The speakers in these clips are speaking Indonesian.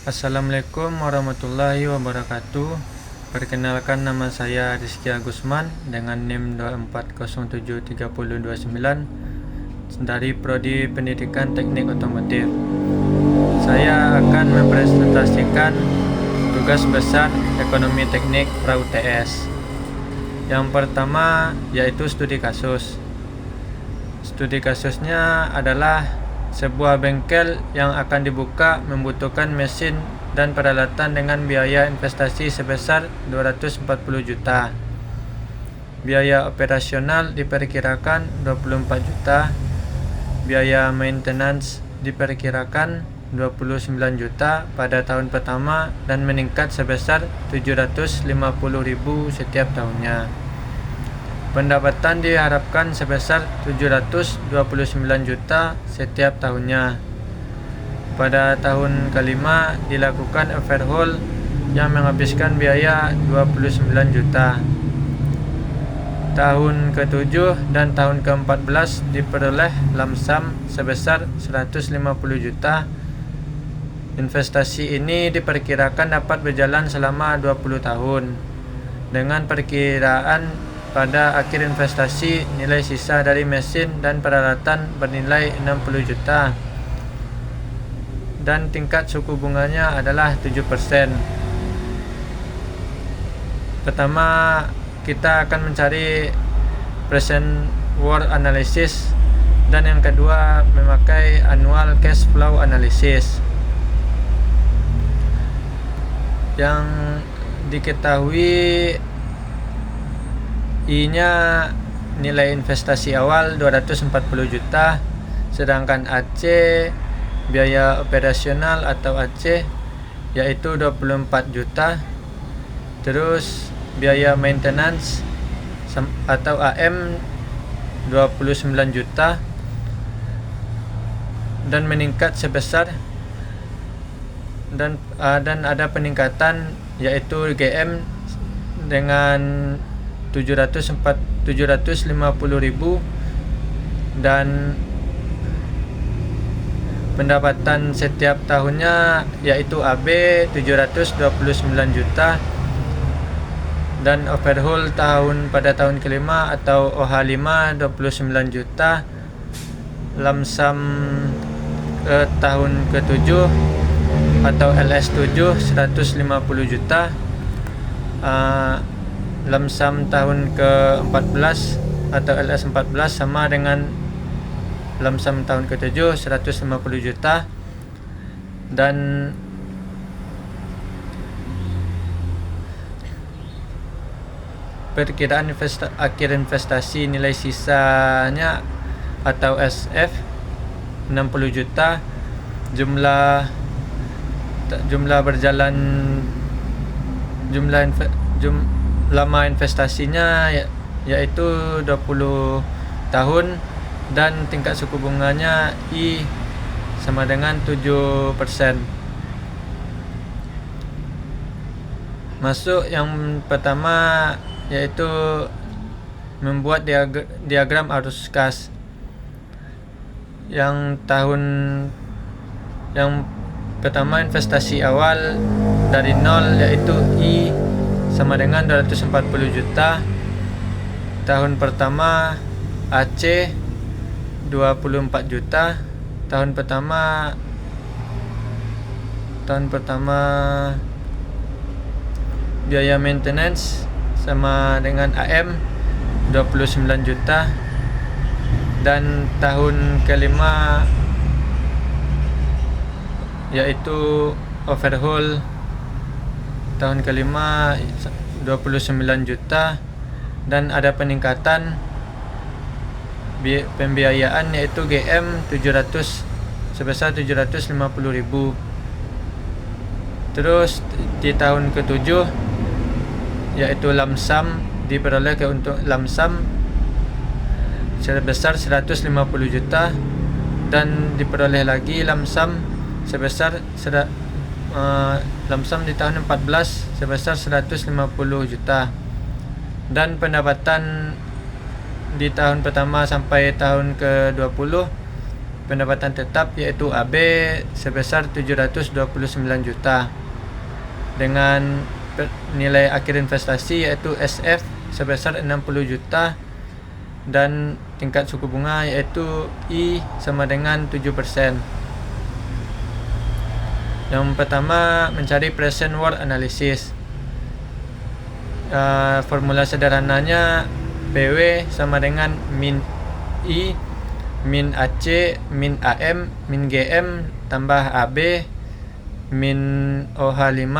Assalamualaikum warahmatullahi wabarakatuh. Perkenalkan, nama saya Rizky Agusman dengan NIM 2407329 dari Prodi Pendidikan Teknik Otomotif. Saya akan mempresentasikan tugas besar Ekonomi Teknik Pra-UTS. Yang pertama yaitu studi kasus. Studi kasusnya adalah sebuah bengkel yang akan dibuka membutuhkan mesin dan peralatan dengan biaya investasi sebesar 240 juta. Biaya operasional diperkirakan 24 juta. Biaya maintenance diperkirakan 29 juta pada tahun pertama dan meningkat sebesar 750.000 setiap tahunnya. Pendapatan diharapkan sebesar 729 juta setiap tahunnya. Pada tahun kelima dilakukan overhaul yang menghabiskan biaya 29 juta. Tahun ke-7 dan tahun ke-14 diperoleh lamsam sebesar 150 juta. Investasi ini diperkirakan dapat berjalan selama 20 tahun. Dengan perkiraan pada akhir investasi, nilai sisa dari mesin dan peralatan bernilai 60 juta dan tingkat suku bunganya adalah 7%. Pertama, kita akan mencari present worth analysis, dan yang kedua memakai annual cash flow analysis. Yang diketahui I-nya nilai investasi awal 240 juta, sedangkan AC biaya operasional atau AC yaitu 24 juta. Terus biaya maintenance atau AM 29 juta dan meningkat sebesar dan ada peningkatan yaitu GM dengan 750.000 dan pendapatan setiap tahunnya yaitu AB 729 juta dan overhaul pada tahun kelima atau OH5 29 juta, lamsam tahun ke-7 atau LS7 150 juta, lamsam tahun ke-14 atau LS14 sama dengan lamsam tahun ke-7 150 juta, dan perkiraan akhir investasi nilai sisanya atau SF 60 juta. Lama investasinya yaitu 20 tahun dan tingkat suku bunganya I sama dengan 7%. Masuk yang pertama yaitu membuat diagram arus kas. Yang pertama investasi awal dari nol yaitu I sama dengan 240 juta. Tahun pertama AC 24 juta. Tahun pertama biaya maintenance sama dengan AM 29 juta, dan tahun kelima yaitu overhaul tahun kelima 29 juta dan ada peningkatan pembiayaan yaitu GM 700 sebesar 750.000. Terus di tahun ke-7 yaitu lamsam diperoleh untuk lamsam sebesar 150 juta dan diperoleh lagi lamsam sebesar lamsam di tahun 14 sebesar 150 juta, dan pendapatan di tahun pertama sampai tahun ke-20 pendapatan tetap yaitu AB sebesar 729 juta dengan nilai akhir investasi yaitu SF sebesar 60 juta dan tingkat suku bunga yaitu I sama dengan 7%. Yang pertama, mencari present worth analysis. Formula sederhananya PW sama dengan min I min AC min AM min GM tambah AB min OH5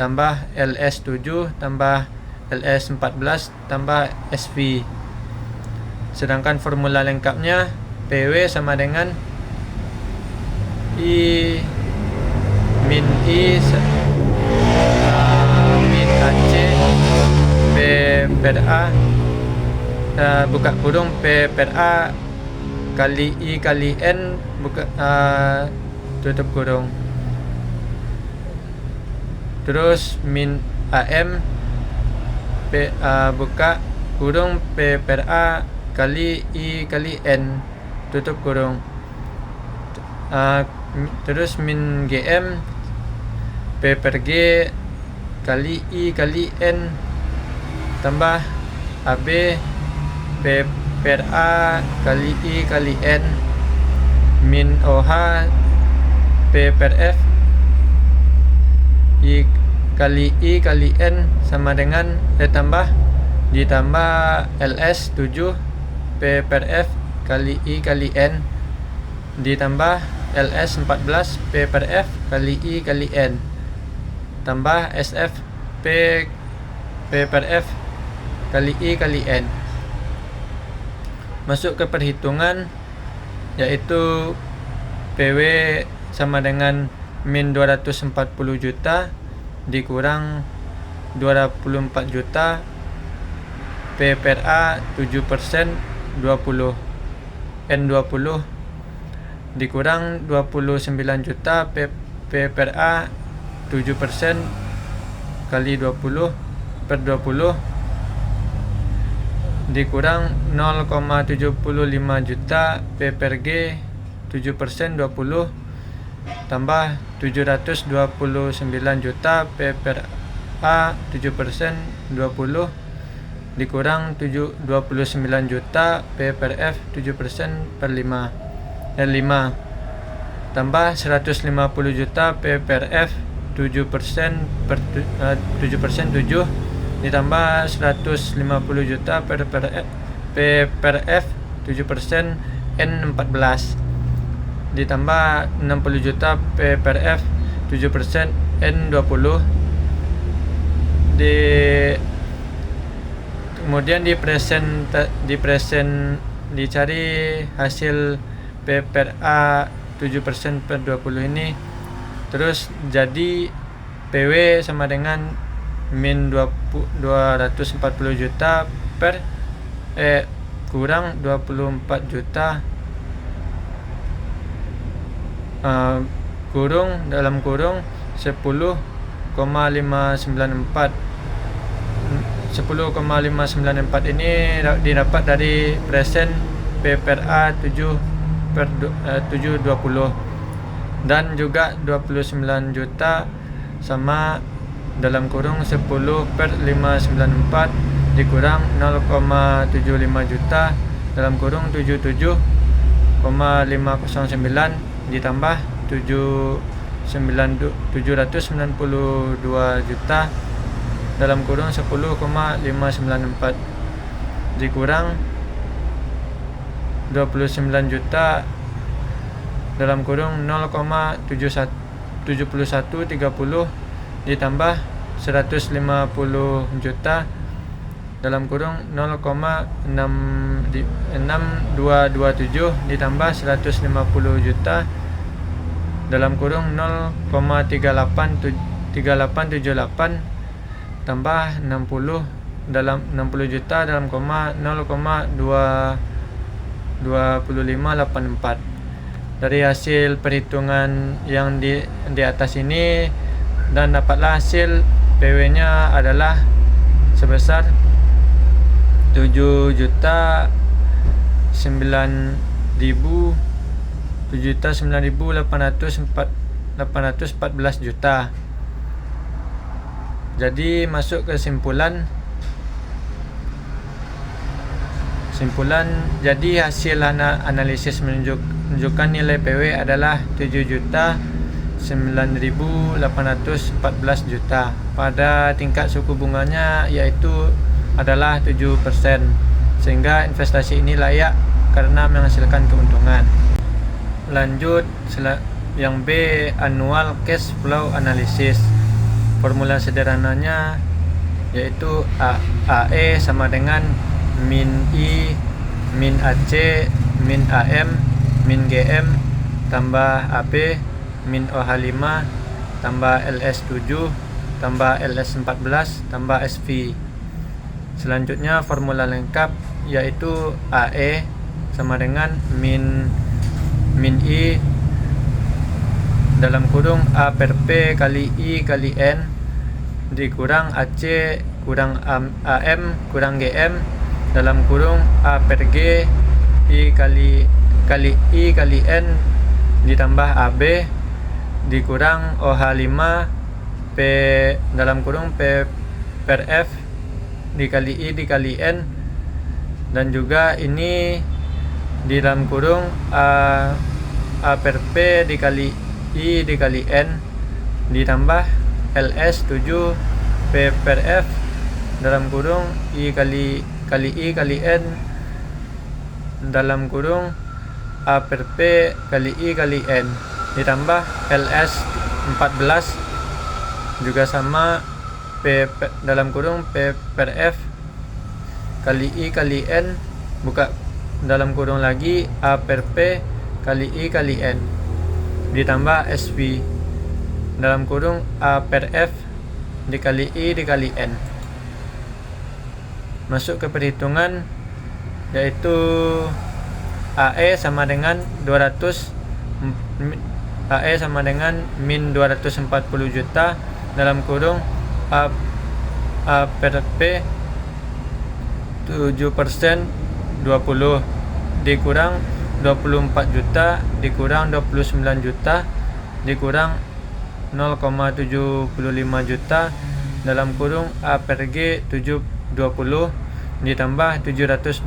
tambah LS7 tambah LS14 tambah SV. Sedangkan formula lengkapnya PW sama dengan I min I min AC P per A buka kurung P per A kali I kali N buka tutup kurung, terus min AM P buka kurung P per A kali I kali N tutup kurung, terus min GM P per G kali I kali N tambah AB P per A kali I kali N min OH P per F I kali N sama dengan ditambah LS 7 P per F kali I kali N ditambah LS 14 P per F kali I kali N tambah SF P per F kali I kali N. Masuk ke perhitungan yaitu PW sama dengan min 240 juta dikurang 24 juta P per A 7% 20 N20 dikurang 29 juta P per A 7% kali 20 per 20 dikurang 0,75 juta P per G 7% 20 tambah 729 juta P per A 7% 20 dikurang 29 juta P per F 7% per 5 tambah 150 juta P per F 7% per 7 ditambah 150 juta P per F 7% N14 ditambah 60 juta P per F 7% N20 kemudian dicari hasil P per A 7% per 20 ini, terus jadi PW sama dengan min 240 juta per kurang 24 juta kurung dalam kurung 10,594 ini didapat dari present P per A 7/20 dan juga 29 juta sama dalam kurung 10/594 dikurang 0,75 juta dalam kurung 77,509 ditambah 792 juta dalam kurung 10,594 dikurang 29 juta dalam kurung 0,7130 ditambah 150 juta dalam kurung 0,6227 ditambah 150 juta dalam kurung 0,3878 tambah 60 dalam 60 juta dalam koma 0,2584. Dari hasil perhitungan yang di atas ini, dan dapatlah hasil PW-nya adalah sebesar 7.009.000 7.9.814 juta. Jadi masuk ke simpulan. Jadi hasil analisis menunjukkan nilai PW adalah 7.9.814 juta. Pada tingkat suku bunganya yaitu adalah 7%, sehingga investasi ini layak karena menghasilkan keuntungan. Lanjut yang B, annual cash flow analysis. Formula sederhananya yaitu AE sama dengan min I min AC min AM min GM tambah AB min OH5 tambah LS7 tambah LS14 tambah SV. Selanjutnya formula lengkap yaitu AE sama dengan min I dalam kurung A per P kali I kali N dikurang AC kurang AM kurang GM dalam kurung A per G I kali I kali N ditambah AB dikurang OH5 P dalam kurung P per F dikali I dikali N, dan juga ini di dalam kurung A per P dikali I dikali N ditambah LS7 P per F dalam kurung I kali I kali N dalam kurung A per P kali I kali N ditambah LS14 juga sama P dalam kurung P per F kali I kali N buka dalam kurung lagi A per P kali I kali N ditambah SV dalam kurung A per F dikali I dikali N. Masuk ke perhitungan yaitu AE sama dengan 200 AE sama dengan min 240 juta dalam kurung A per P 7% 20 dikurang 24 juta dikurang 29 juta dikurang 0,75 juta dalam kurung A per G 20 ditambah 729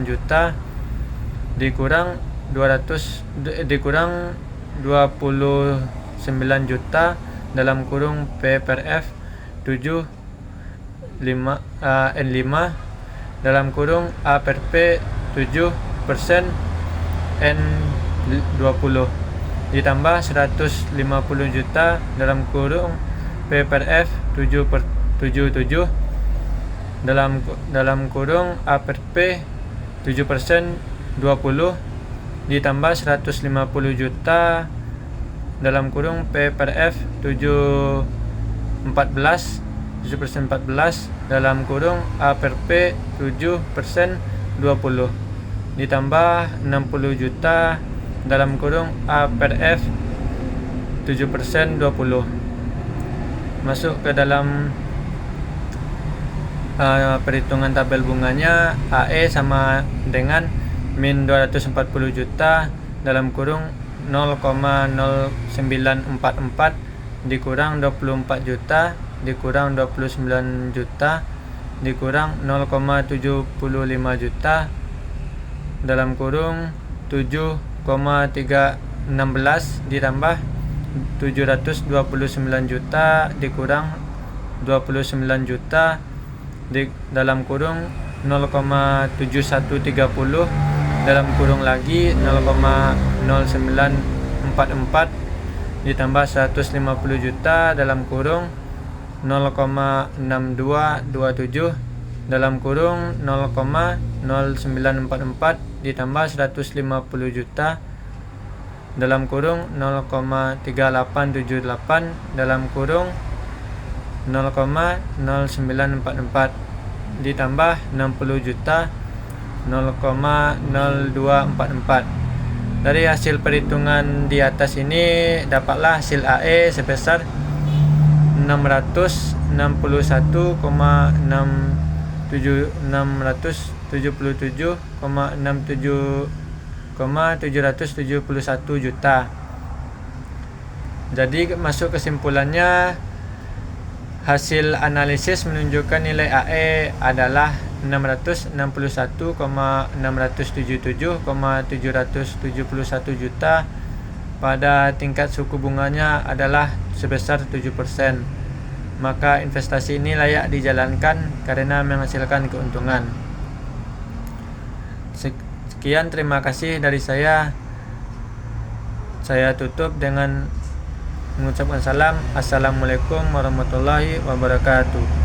juta dikurang 29 juta dalam kurung P per F N5 dalam kurung A per P 7% N20 ditambah 150 juta dalam kurung P per F 7 dalam kurung A per P 7% 20 ditambah 150 juta dalam kurung P per F 7% 14 dalam kurung A per P 7% 20 ditambah 60 juta dalam kurung A per F 7% 20. Masuk ke dalam perhitungan tabel bunganya. AE sama dengan min 240 juta dalam kurung 0,0944 dikurang 24 juta dikurang 29 juta dikurang 0,75 juta dalam kurung 7,316 ditambah 729 juta dikurang 29 juta dalam kurung 0,7130 dalam kurung lagi 0,0944 ditambah 150 juta dalam kurung 0,6227 dalam kurung 0,0944 ditambah 150 juta dalam kurung 0,3878 dalam kurung 0,0944 ditambah 60 juta 0,0244. Dari hasil perhitungan di atas ini dapatlah hasil AE sebesar 677,67 juta. Jadi masuk kesimpulannya, hasil analisis menunjukkan nilai AE adalah 661,677,771 juta pada tingkat suku bunganya adalah sebesar 7%. Maka investasi ini layak dijalankan karena menghasilkan keuntungan. Sekian, terima kasih dari saya. Saya tutup dengan mengucapkan salam. Assalamualaikum warahmatullahi wabarakatuh.